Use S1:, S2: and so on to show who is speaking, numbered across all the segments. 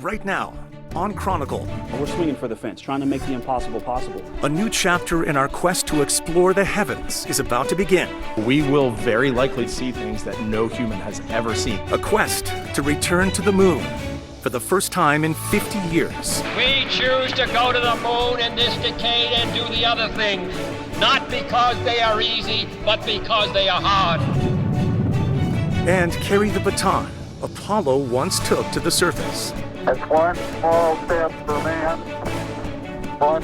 S1: right now on Chronicle.
S2: We're swinging for the fence, trying to make the impossible possible.
S1: A new chapter in our quest to explore the heavens is about to begin.
S3: We will very likely see things that no human has ever seen.
S1: A quest to return to the moon for the first time in 50 years.
S4: We choose to go to the moon in this decade and do the other things, not because they are easy, but because they are hard.
S1: And carry the baton Apollo once took to the surface.
S5: It's one small step for man, one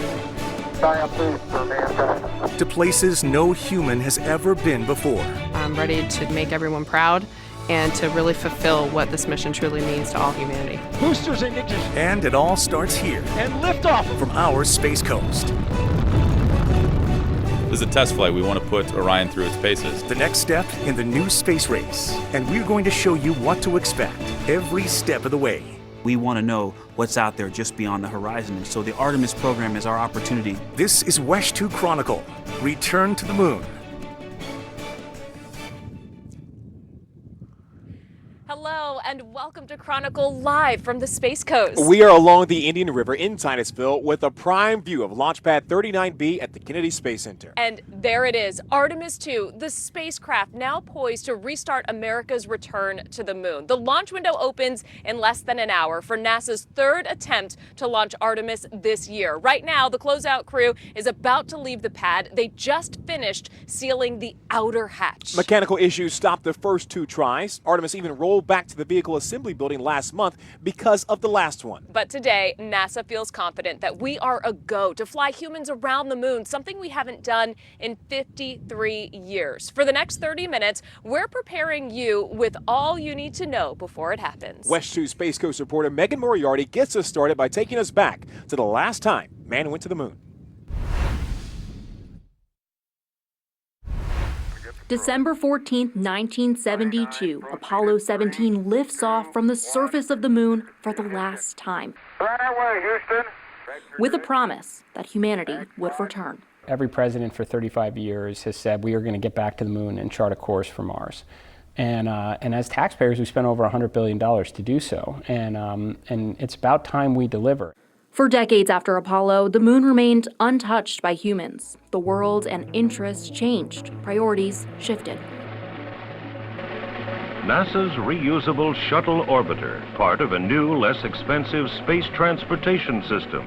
S5: giant leap for mankind.
S1: To places no human has ever been before.
S6: I'm ready to make everyone proud and to really fulfill what this mission truly means to all humanity.
S4: Boosters in ignition.
S1: And it all starts here.
S4: And liftoff.
S1: From our Space Coast.
S7: This is a test flight. We want to put Orion through its paces.
S1: The next step in the new space race. And we're going to show you what to expect every step of the way.
S2: We want to know what's out there just beyond the horizon, and so the Artemis program is our opportunity.
S1: This is WESH 2 Chronicle, Return to the Moon.
S8: Hello and welcome to Chronicle live from the Space Coast.
S9: We are along the Indian River in Titusville with a prime view of Launchpad 39B at the Kennedy Space Center.
S8: And there it is, Artemis 2, the spacecraft now poised to restart America's return to the moon. The launch window opens in less than an hour for NASA's third attempt to launch Artemis this year. Right now, the closeout crew is about to leave the pad. They just finished sealing the outer hatch.
S9: Mechanical issues stopped the first two tries. Artemis even rolled back to the vehicle assembly building last month because of the last one.
S8: But today, NASA feels confident that we are a go to fly humans around the moon, something we haven't done in 53 years. For the next 30 minutes, we're preparing you with all you need to know before it happens.
S9: WESH 2 Space Coast reporter Megan Moriarty gets us started by taking us back to the last time man went to the moon.
S10: December 14, 1972, Apollo 17 lifts off from the surface of the moon for the last time.
S5: Right away, Houston.
S10: With a promise that humanity would return.
S11: Every president for 35 years has said we are going to get back to the moon and chart a course for Mars. And as taxpayers, we spent over $100 billion to do so. And it's about time we deliver.
S10: For decades after Apollo, the moon remained untouched by humans. The world and interests changed. Priorities shifted.
S12: NASA's reusable shuttle orbiter, part of a new, less expensive space transportation system.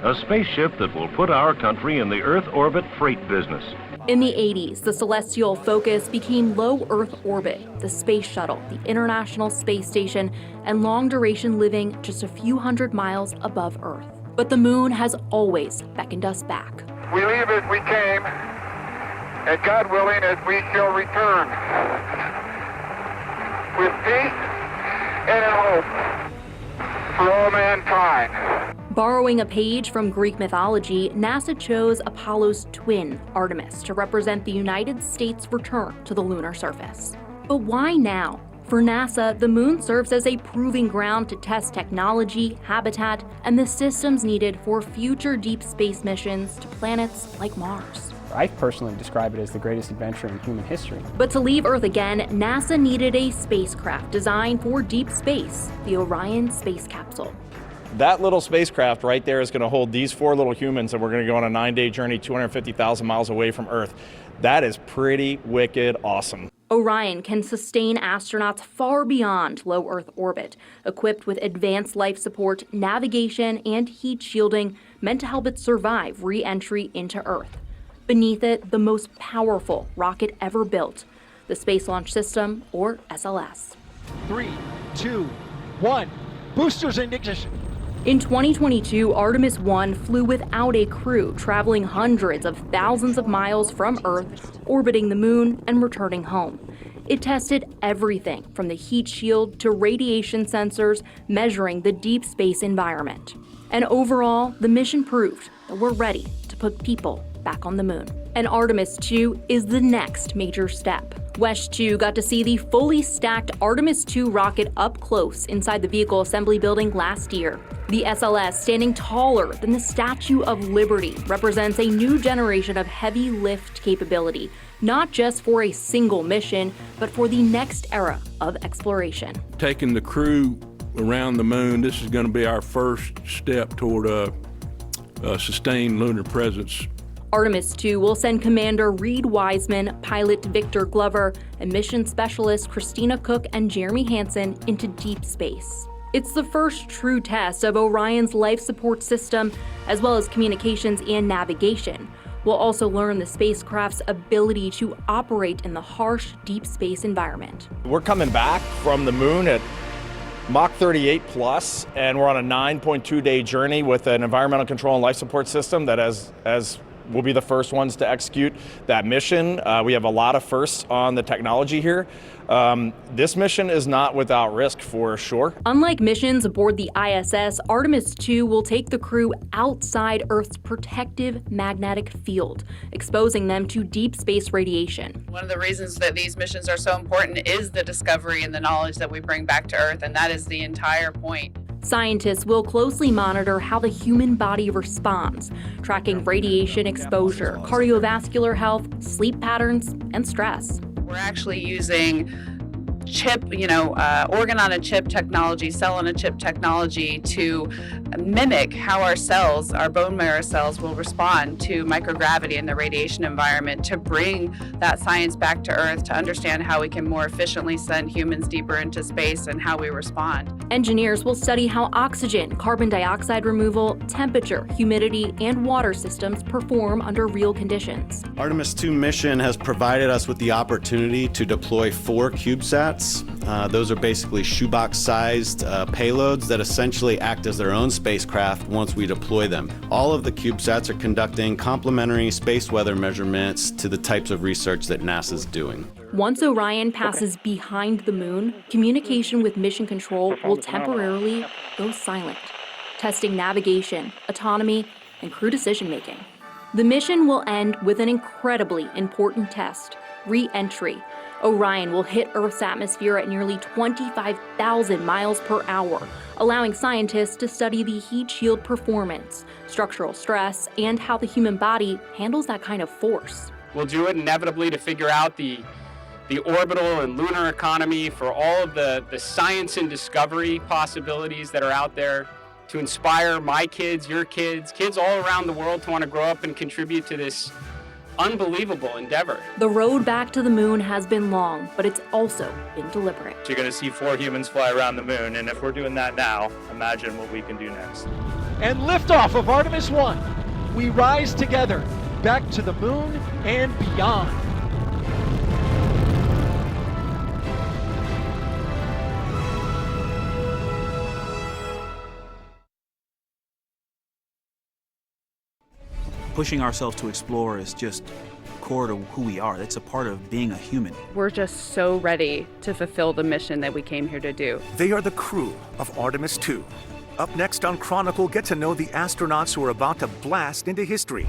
S12: A spaceship that will put our country in the Earth orbit freight business.
S10: In the 80s, the celestial focus became low Earth orbit, the space shuttle, the International Space Station, and long-duration living just a few hundred miles above Earth. But the moon has always beckoned us back.
S5: We leave as we came, and God willing, as we shall return. With peace and in hope for all mankind.
S10: Borrowing a page from Greek mythology, NASA chose Apollo's twin, Artemis, to represent the United States' return to the lunar surface. But why now? For NASA, the moon serves as a proving ground to test technology, habitat, and the systems needed for future deep space missions to planets like Mars.
S11: I personally describe it as the greatest adventure in human history.
S10: But to leave Earth again, NASA needed a spacecraft designed for deep space, the Orion space capsule.
S3: That little spacecraft right there is going to hold these 4 little humans, and we're going to go on a 9-day journey 250,000 miles away from Earth. That is pretty wicked awesome.
S10: Orion can sustain astronauts far beyond low Earth orbit, equipped with advanced life support, navigation, and heat shielding meant to help it survive re-entry into Earth. Beneath it, the most powerful rocket ever built, the Space Launch System, or SLS.
S4: 3, 2, 1. Boosters in ignition.
S10: In 2022, Artemis 1 flew without a crew, traveling hundreds of thousands of miles from Earth, orbiting the moon, and returning home. It tested everything from the heat shield to radiation sensors, measuring the deep space environment. And overall, the mission proved that we're ready to put people back on the moon. And Artemis 2 is the next major step. WESH 2 got to see the fully stacked Artemis 2 rocket up close inside the vehicle assembly building last year. The SLS, standing taller than the Statue of Liberty, represents a new generation of heavy lift capability, not just for a single mission, but for the next era of exploration.
S13: Taking the crew around the moon. This is going to be our first step toward a sustained lunar presence.
S10: Artemis 2 will send Commander Reed Wiseman, pilot Victor Glover, and mission specialists Christina Cook and Jeremy Hansen into deep space. It's the first true test of Orion's life support system, as well as communications and navigation. We'll also learn the spacecraft's ability to operate in the harsh, deep space environment.
S3: We're coming back from the moon at Mach 38 plus, and we're on a 9.2-day journey with an environmental control and life support system that as we'll be the first ones to execute that mission. We have a lot of firsts on the technology here. This mission is not without risk for sure.
S10: Unlike missions aboard the ISS, Artemis 2 will take the crew outside Earth's protective magnetic field, exposing them to deep space radiation.
S14: One of the reasons that these missions are so important is the discovery and the knowledge that we bring back to Earth, and that is the entire point.
S10: Scientists will closely monitor how the human body responds, tracking radiation exposure, cardiovascular health, sleep patterns, and stress.
S14: We're actually using chip, organ-on-a-chip technology, cell-on-a-chip technology to mimic how our cells, our bone marrow cells, will respond to microgravity in the radiation environment, to bring that science back to Earth, to understand how we can more efficiently send humans deeper into space and how we respond.
S10: Engineers will study how oxygen, carbon dioxide removal, temperature, humidity, and water systems perform under real conditions.
S15: Artemis 2 mission has provided us with the opportunity to deploy 4 CubeSats. Those are basically shoebox-sized payloads that essentially act as their own spacecraft once we deploy them. All of the CubeSats are conducting complementary space weather measurements to the types of research that NASA's doing.
S10: Once Orion passes behind the moon, communication with mission control will temporarily go silent, testing navigation, autonomy, and crew decision-making. The mission will end with an incredibly important test, re-entry. Orion will hit Earth's atmosphere at nearly 25,000 miles per hour, allowing scientists to study the heat shield performance, structural stress, and how the human body handles that kind of force.
S16: We'll do it inevitably to figure out the orbital and lunar economy, for all of the science and discovery possibilities that are out there, to inspire my kids, your kids, kids all around the world to want to grow up and contribute to this unbelievable endeavor.
S10: The road back to the moon has been long, but it's also been deliberate.
S17: You're going to see 4 humans fly around the moon, and if we're doing that now, imagine what we can do next.
S18: And liftoff of Artemis 1. We rise together, back to the moon and beyond.
S2: Pushing ourselves to explore is just core to who we are. That's a part of being a human.
S19: We're just so ready to fulfill the mission that we came here to do.
S1: They are the crew of Artemis 2. Up next on Chronicle, get to know the astronauts who are about to blast into history.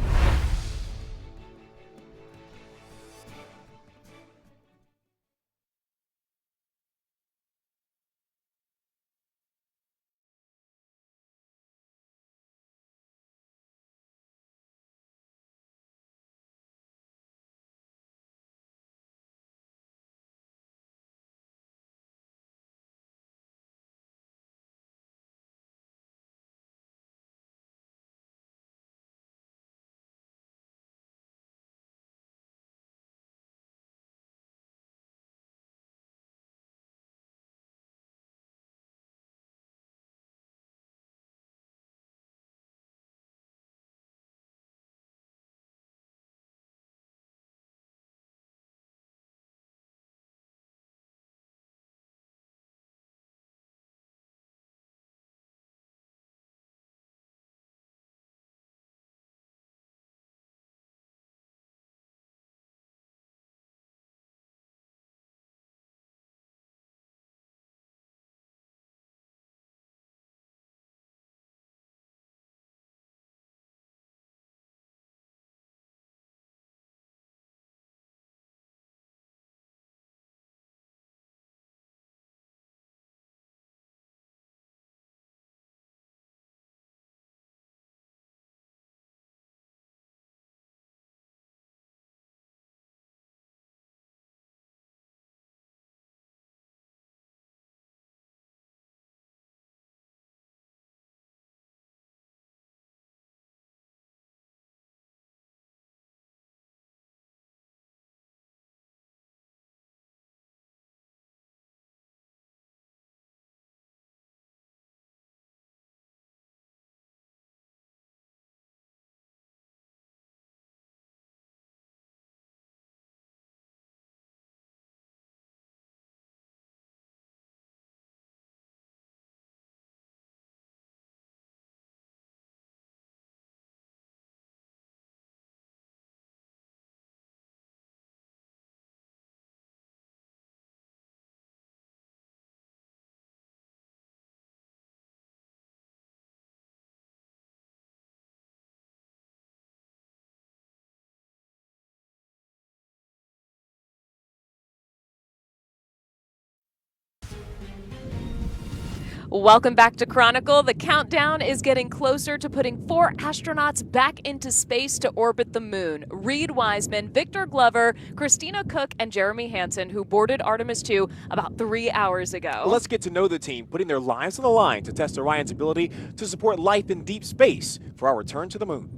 S8: Welcome back to Chronicle. The countdown is getting closer to putting 4 astronauts back into space to orbit the moon. Reed Wiseman, Victor Glover, Christina Cook, and Jeremy Hansen, who boarded Artemis 2 about 3 hours ago.
S9: Let's get to know the team, putting their lives on the line to test Orion's ability to support life in deep space for our return to the moon.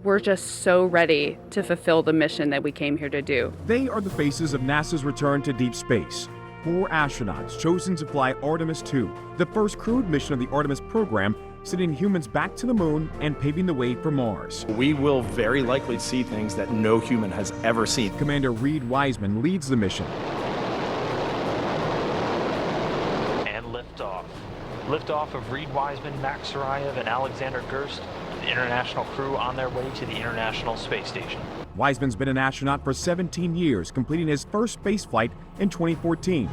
S19: We're just so ready to fulfill the mission that we came here to do.
S20: They are the faces of NASA's return to deep space. 4 astronauts chosen to fly Artemis 2, the first crewed mission of the Artemis program, sending humans back to the moon and paving the way for Mars.
S3: We will very likely see things that no human has ever seen.
S20: Commander Reed Wiseman leads the mission.
S21: And liftoff. Liftoff of Reed Wiseman, Max Sarayev, and Alexander Gerst, the international crew on their way to the International Space Station.
S20: Wiseman's been an astronaut for 17 years, completing his first space flight in 2014.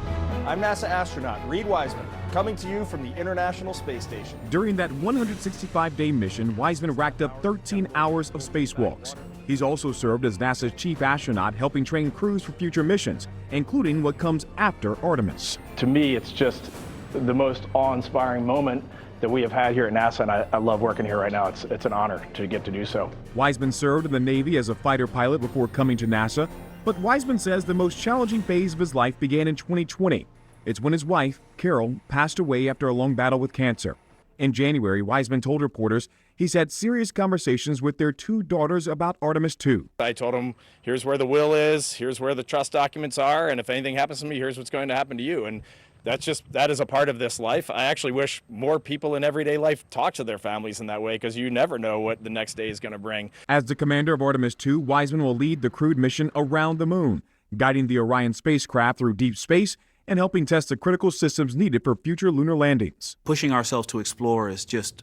S3: I'm NASA astronaut Reed Wiseman, coming to you from the International Space Station.
S20: During that 165-day mission, Wiseman racked up 13 hours of spacewalks. He's also served as NASA's chief astronaut, helping train crews for future missions, including what comes after Artemis.
S22: To me, it's just the most awe-inspiring moment that we have had here at NASA, and I love working here right now. It's an honor to get to do so.
S20: Wiseman served in the Navy as a fighter pilot before coming to NASA, but Wiseman says the most challenging phase of his life began in 2020. It's when his wife, Carol, passed away after a long battle with cancer. In January, Wiseman told reporters he's had serious conversations with their 2 daughters about Artemis 2.
S3: I told them, here's where the will is, here's where the trust documents are, and if anything happens to me, here's what's going to happen to you. And that is a part of this life. I actually wish more people in everyday life talk to their families in that way, because you never know what the next day is going to bring.
S20: As the commander of Artemis 2, Wiseman will lead the crewed mission around the moon, guiding the Orion spacecraft through deep space and helping test the critical systems needed for future lunar landings.
S2: Pushing ourselves to explore is just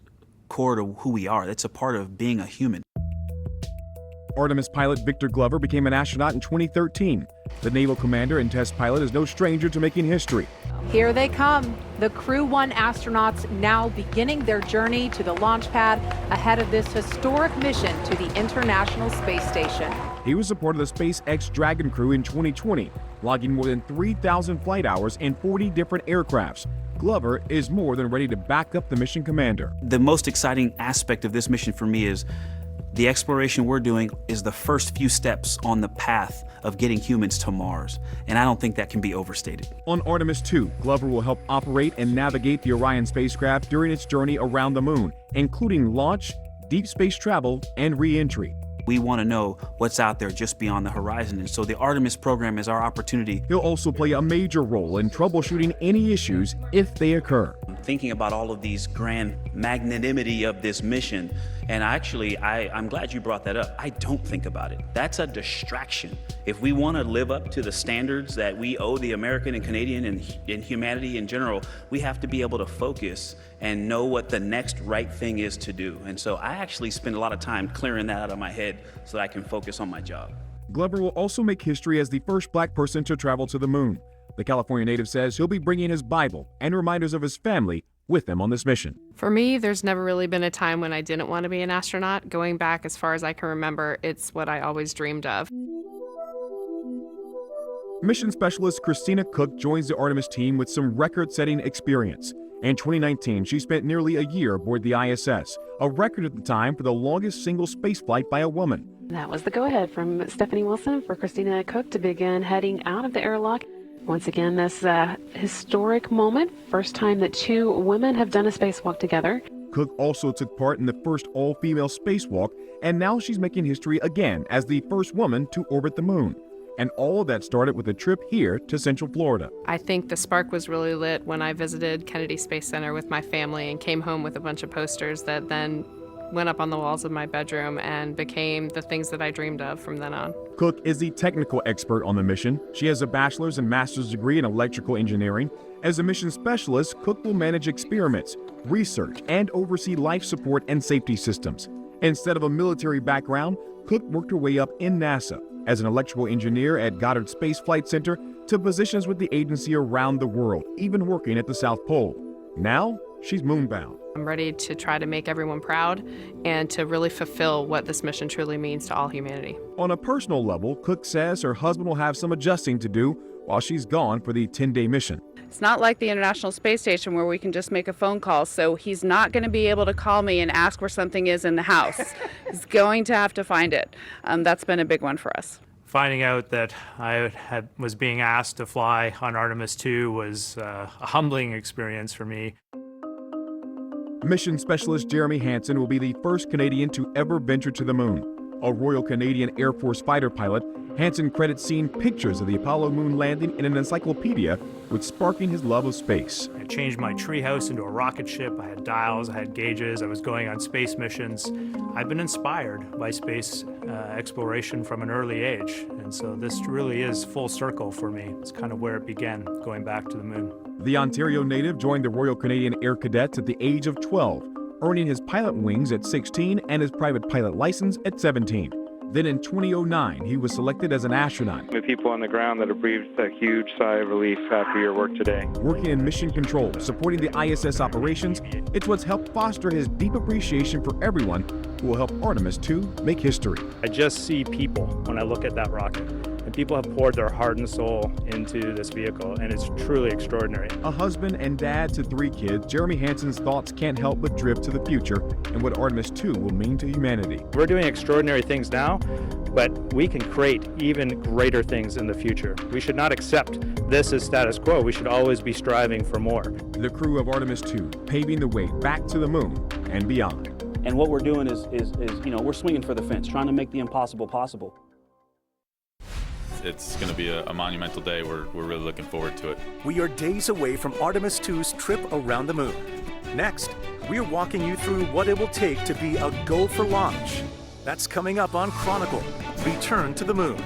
S2: core to who we are. It's a part of being a human.
S20: Artemis pilot Victor Glover became an astronaut in 2013. The naval commander and test pilot is no stranger to making history.
S23: Here they come. The Crew 1 astronauts now beginning their journey to the launch pad ahead of this historic mission to the International Space Station.
S20: He was a part of the SpaceX Dragon crew in 2020, logging more than 3,000 flight hours in 40 different aircrafts. Glover is more than ready to back up the mission commander.
S2: The most exciting aspect of this mission for me is the exploration we're doing is the first few steps on the path of getting humans to Mars, and I don't think that can be overstated.
S20: On Artemis 2, Glover will help operate and navigate the Orion spacecraft during its journey around the moon, including launch, deep space travel, and re-entry.
S2: We want to know what's out there just beyond the horizon, and so the Artemis program is our opportunity.
S20: He'll also play a major role in troubleshooting any issues if they occur.
S2: I'm thinking about all of these grand magnanimity of this mission, and I'm glad you brought that up. I don't think about it. That's a distraction. If we want to live up to the standards that we owe the American and Canadian and humanity in general, we have to be able to focus and know what the next right thing is to do. And so I actually spend a lot of time clearing that out of my head so that I can focus on my job.
S20: Glover will also make history as the first black person to travel to the moon. The California native says he'll be bringing his Bible and reminders of his family with him on this mission.
S6: For me, there's never really been a time when I didn't want to be an astronaut. Going back as far as I can remember, it's what I always dreamed of.
S20: Mission specialist Christina Cook joins the Artemis team with some record-setting experience. In 2019, she spent nearly a year aboard the ISS, a record at the time for the longest single spaceflight by a woman.
S24: That was the go-ahead from Stephanie Wilson for Christina Cook to begin heading out of the airlock. Once again, this historic moment, first time that 2 women have done a spacewalk together.
S20: Cook also took part in the first all-female spacewalk, and now she's making history again as the first woman to orbit the moon. And all of that started with a trip here to Central Florida.
S6: I think the spark was really lit when I visited Kennedy Space Center with my family and came home with a bunch of posters that then went up on the walls of my bedroom and became the things that I dreamed of from then on.
S20: Cook is the technical expert on the mission. She has a bachelor's and master's degree in electrical engineering. As a mission specialist, Cook will manage experiments, research, and oversee life support and safety systems. Instead of a military background, Cook worked her way up in NASA as an electrical engineer at Goddard Space Flight Center to positions with the agency around the world, even working at the South Pole. Now, she's moonbound.
S6: I'm ready to try to make everyone proud and to really fulfill what this mission truly means to all humanity.
S20: On a personal level, Cook says her husband will have some adjusting to do while she's gone for the 10-day mission.
S19: It's not like the International Space Station where we can just make a phone call, so he's not going to be able to call me and ask where something is in the house. He's going to have to find it. That's been a big one for us.
S17: Finding out that I was being asked to fly on Artemis 2 was a humbling experience for me.
S20: Mission Specialist Jeremy Hansen will be the first Canadian to ever venture to the moon. A Royal Canadian Air Force fighter pilot, Hansen credits seeing pictures of the Apollo moon landing in an encyclopedia with sparking his love of space.
S17: I changed my treehouse into a rocket ship. I had dials, I had gauges, I was going on space missions. I've been inspired by space exploration from an early age, and so this really is full circle for me. It's kind of where it began, going back to the moon.
S20: The Ontario native joined the Royal Canadian Air Cadets at the age of 12, earning his pilot wings at 16 and his private pilot license at 17. Then in 2009, he was selected as an astronaut.
S5: The people on the ground that have breathed a huge sigh of relief after your work today.
S20: Working in mission control, supporting the ISS operations, it's what's helped foster his deep appreciation for everyone who will help Artemis 2 make history.
S17: I just see people when I look at that rocket. And people have poured their heart and soul into this vehicle, and it's truly extraordinary.
S20: A husband and dad to 3 kids, Jeremy Hansen's thoughts can't help but drift to the future and what Artemis 2 will mean to humanity.
S17: We're doing extraordinary things now, but we can create even greater things in the future. We should not accept this as status quo. We should always be striving for more.
S20: The crew of Artemis 2 paving the way back to the moon and beyond.
S2: And what we're doing is we're swinging for the fence, trying to make the impossible possible.
S7: It's going to be a monumental day. We're really looking forward to it.
S1: We are days away from Artemis 2's trip around the moon. Next, we're walking you through what it will take to be a go for launch. That's coming up on Chronicle, Return to the Moon.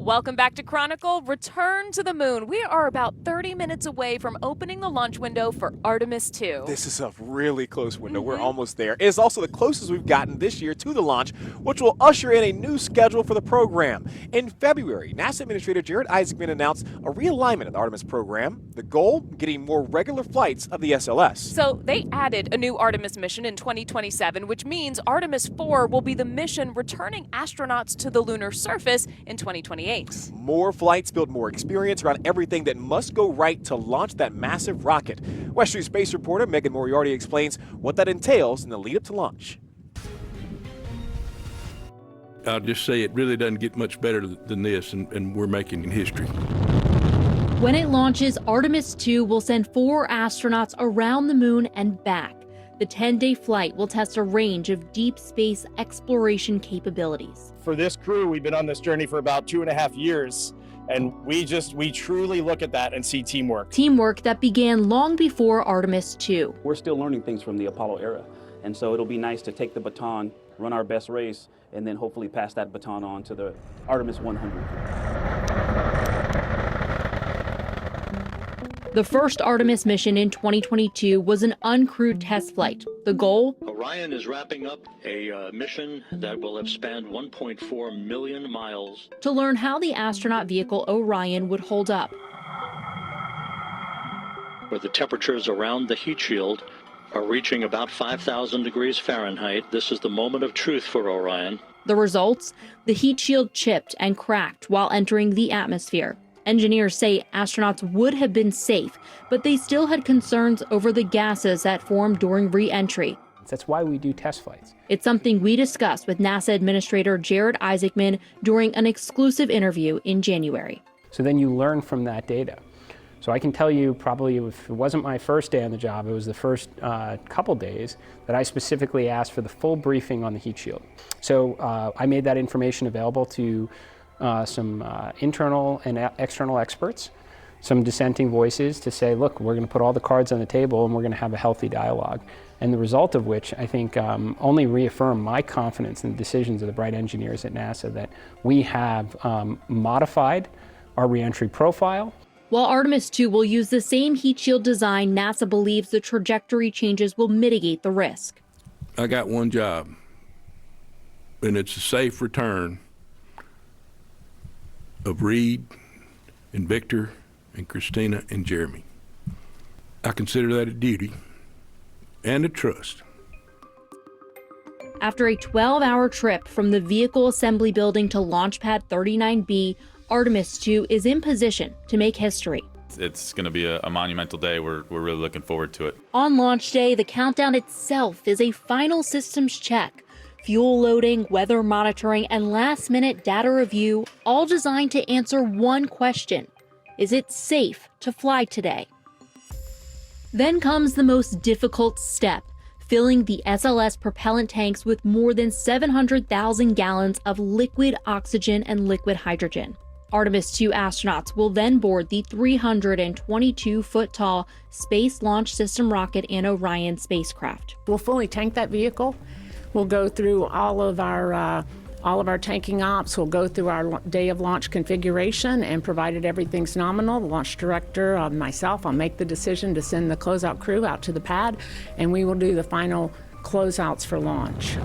S8: Welcome back to Chronicle. Return to the moon. We are about 30 minutes away from opening the launch window for Artemis 2.
S9: This is a really close window. We're almost there. It is also the closest we've gotten this year to the launch, which will usher in a new schedule for the program. In February, NASA Administrator Jared Isaacman announced a realignment of the Artemis program. The goal, getting more regular flights of the SLS.
S8: So they added a new Artemis mission in 2027, which means Artemis 4 will be the mission returning astronauts to the lunar surface in 2028.
S9: More flights build more experience around everything that must go right to launch that massive rocket. WESH News space reporter Megan Moriarty explains what that entails in the lead up to launch.
S4: I'll just say it really doesn't get much better than this, and we're making history.
S10: When it launches, Artemis 2 will send 4 astronauts around the moon and back. The 10-day flight will test a range of deep space exploration capabilities.
S3: For this crew, we've been on this journey for about 2.5 years, and we truly look at that and see teamwork.
S10: Teamwork that began long before Artemis 2.
S2: We're still learning things from the Apollo era, and so it'll be nice to take the baton, run our best race, and then hopefully pass that baton on to the Artemis 100.
S10: The first Artemis mission in 2022 was an uncrewed test flight. The goal?
S11: Orion is wrapping up a mission that will have spanned 1.4 million miles.
S10: To learn how the astronaut vehicle Orion would hold up.
S11: Where the temperatures around the heat shield are reaching about 5,000 degrees Fahrenheit. This is the moment of truth for Orion.
S10: The results? The heat shield chipped and cracked while entering the atmosphere. Engineers say astronauts would have been safe, but they still had concerns over the gases that formed during re-entry.
S12: That's why we do test flights.
S10: It's something we discussed with NASA Administrator Jared Isaacman during an exclusive interview in January.
S12: So then you learn from that data. So I can tell you probably if it wasn't my first day on the job, it was the first couple days that I specifically asked for the full briefing on the heat shield. So I made that information available to some internal and external experts, some dissenting voices to say, look, we're going to put all the cards on the table and we're going to have a healthy dialogue. And the result of which I think only reaffirmed my confidence in the decisions of the bright engineers at NASA that we have modified our reentry profile.
S10: While Artemis 2 will use the same heat shield design, NASA believes the trajectory changes will mitigate the risk.
S4: I got one job, and it's a safe return of Reed and Victor and Christina and Jeremy. I consider that a duty and a trust.
S10: After a 12-hour trip from the vehicle assembly building to Launch Pad 39B, Artemis 2 is in position to make history.
S7: It's going to be a monumental day. We're really looking forward to it.
S10: On launch day, the countdown itself is a final systems check. Fuel loading, weather monitoring, and last-minute data review, all designed to answer one question. Is it safe to fly today? Then comes the most difficult step, filling the SLS propellant tanks with more than 700,000 gallons of liquid oxygen and liquid hydrogen. Artemis 2 astronauts will then board the 322-foot-tall Space Launch System rocket and Orion spacecraft.
S13: We'll fully tank that vehicle. We'll go through all of our tanking ops. We'll go through our day of launch configuration, and provided everything's nominal, the launch director, myself, I'll make the decision to send the closeout crew out to the pad, and we will do the final closeouts for launch.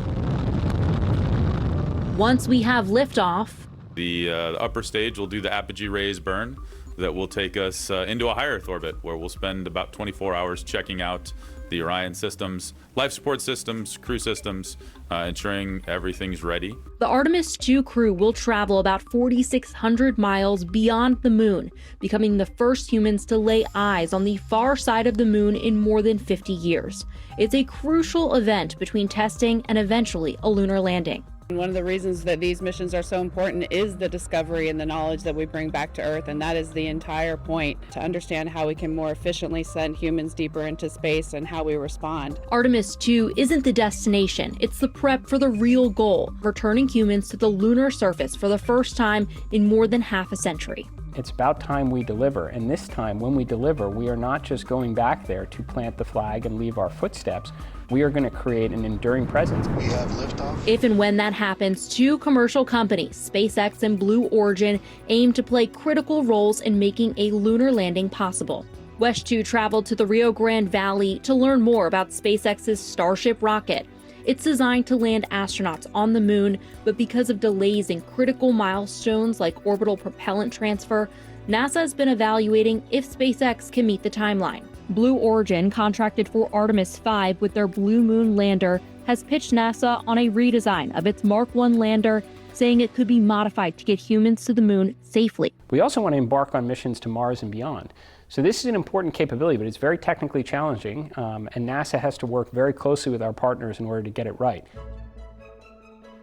S10: Once we have liftoff,
S7: The upper stage will do the apogee raise burn that will take us into a high Earth orbit, where we'll spend about 24 hours checking out the Orion systems, life support systems, crew systems, ensuring everything's ready.
S10: The Artemis 2 crew will travel about 4,600 miles beyond the moon, becoming the first humans to lay eyes on the far side of the moon in more than 50 years. It's a crucial event between testing and eventually a lunar landing.
S19: One of the reasons that these missions are so important is the discovery and the knowledge that we bring back to Earth, and that is the entire point, to understand how we can more efficiently send humans deeper into space and how we respond.
S10: Artemis 2 isn't the destination, it's the prep for the real goal, returning humans to the lunar surface for the first time in more than half a century.
S12: It's about time we deliver, and this time when we deliver, we are not just going back there to plant the flag and leave our footsteps. We are going to create an enduring presence.
S14: We have liftoff.
S10: If and when that happens, two commercial companies, SpaceX and Blue Origin, aim to play critical roles in making a lunar landing possible. WESH 2 traveled to the Rio Grande Valley to learn more about SpaceX's Starship rocket. It's designed to land astronauts on the moon, but because of delays in critical milestones like orbital propellant transfer, NASA has been evaluating if SpaceX can meet the timeline. Blue Origin, contracted for Artemis 5 with their Blue Moon lander, has pitched NASA on a redesign of its Mark 1 lander, saying it could be modified to get humans to the moon safely.
S12: We also want to embark on missions to Mars and beyond. So this is an important capability, but it's very technically challenging, and NASA has to work very closely with our partners in order to get it right.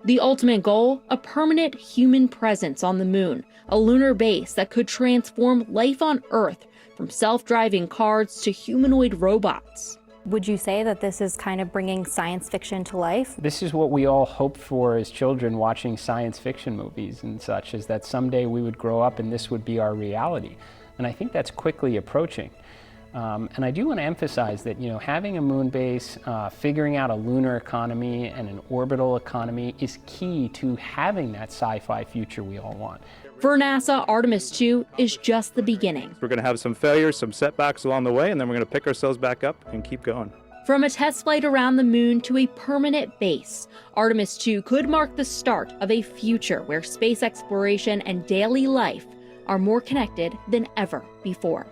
S10: The ultimate goal, a permanent human presence on the moon, a lunar base that could transform life on Earth from self-driving cars to humanoid robots.
S15: Would you say that this is kind of bringing science fiction to life?
S12: This is what we all hoped for as children watching science fiction movies and such, is that someday we would grow up and this would be our reality. And I think that's quickly approaching. And I do want to emphasize that, having a moon base, figuring out a lunar economy and an orbital economy is key to having that sci-fi future we all want.
S10: For NASA, Artemis 2 is just the beginning.
S16: We're going to have some failures, some setbacks along the way, and then we're going to pick ourselves back up and keep going.
S10: From a test flight around the moon to a permanent base, Artemis 2 could mark the start of a future where space exploration and daily life are more connected than ever before.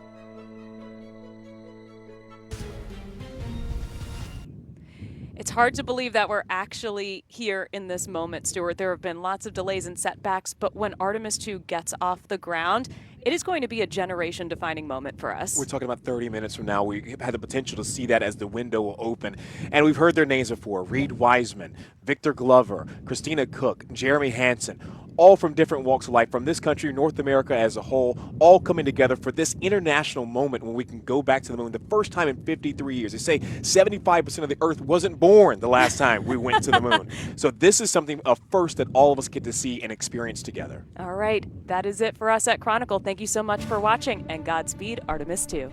S8: It's hard to believe that we're actually here in this moment, Stuart. There have been lots of delays and setbacks, but when Artemis 2 gets off the ground, it is going to be a generation-defining moment for us.
S9: We're talking about 30 minutes from now. We had the potential to see that as the window will open. And we've heard their names before: Reed Wiseman, Victor Glover, Christina Cook, Jeremy Hansen, all from different walks of life from this country, North America as a whole, all coming together for this international moment when we can go back to the moon the first time in 53 years. They say 75% of the Earth wasn't born the last time we went to the moon. So this is something, a first, that all of us get to see and experience together.
S8: All right, that is it for us at Chronicle. Thank you so much for watching, and Godspeed, Artemis 2.